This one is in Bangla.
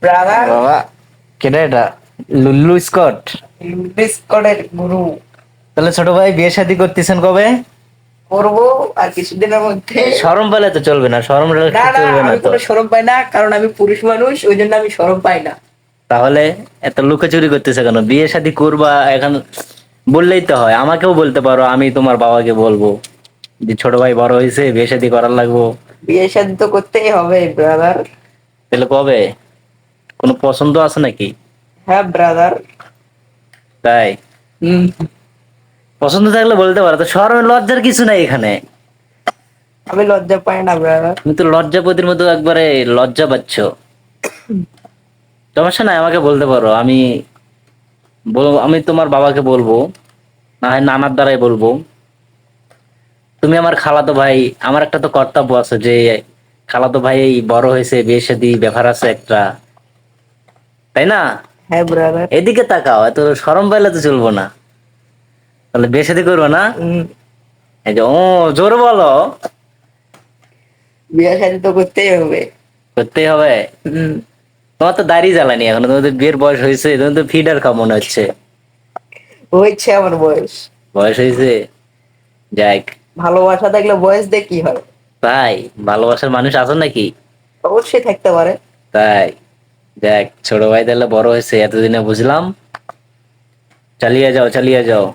ব্রাদার, বাবা, কেটা এটা? লুল্লু স্কট? ডিসকর্ডের গুরু। তাহলে ছোট ভাই বিয়ে শাদী করতেছেন কবে? করবো আর কিছুদিনের মধ্যে। শরম পেলে তো চলবে না, শরম না রাখতে না, চলবে না আমি তো। কোনো শরম পাই না, কারণ আমি পুরুষ মানুষ, ওই জন্য আমি শরম পাই না। তাহলে এত লুকোচুরি করতেছে কেন? বিয়ে শাদী করবা এখন, বললেই তো হয়। আমাকেও বলতে পারো, আমি তোমার বাবাকে বলবো যে ছোট ভাই বড় হয়েছে, বিয়ে শাদী করার লাগবো। বিয়ে শাদী তো করতেই হবে ব্রাদার। তাহলে কবে? কোনো পছন্দ আছে নাকি? হ্যাঁ ব্রাদার। তাই? হম। পছন্দ থাকলে বলতে পারো, তো শরম লজ্জার কিছু নাই এখানে। আমি লজ্জা পাই না ব্রাদার। তুমি তো লজ্জাপতির মতো একবারে লজ্জা পাচ্ছ। সমস্যা নাই, আমাকে বলতে পারো, আমি বলবো, আমি তোমার বাবাকে বলবো, না হয় নানার দ্বারাই বলবো। তুমি আমার খালাতো ভাই, আমার একটা তো কর্তব্য আছে যে খালাতো ভাই বড় হয়েছে, বিয়ে শাদী ব্যাপার আছে একটা, তাই না? হ্যাঁ ব্রাদার। এদিকে তাকাও, এত শরম পাইলে তো চলবো না। তাহলে বিয়ে শাদী করবো না? এই যে ও, জোরে বলো। বিয়ে শাদী তো করতেই হবে। করতেই হবে। হম। তোমার তো দাড়ি জ্বালানি এখন, তোমাদের বিয়ের বয়স হয়েছে, তুমি তো ফিডার খাও মনে হচ্ছে। হয়েছে আমার বয়স। বয়স হয়েছে, যাক। ভালোবাসা থাকলে বয়স দিয়ে কি হয়? তাই? ভালোবাসার মানুষ আছে নাকি? অবশ্যই থাকতে পারে। তাই? যাক, ছোট ভাই তাহলে বড় হয়েছে, এতদিনে বুঝলাম। চালিয়ে যাও, চালিয়ে যাও।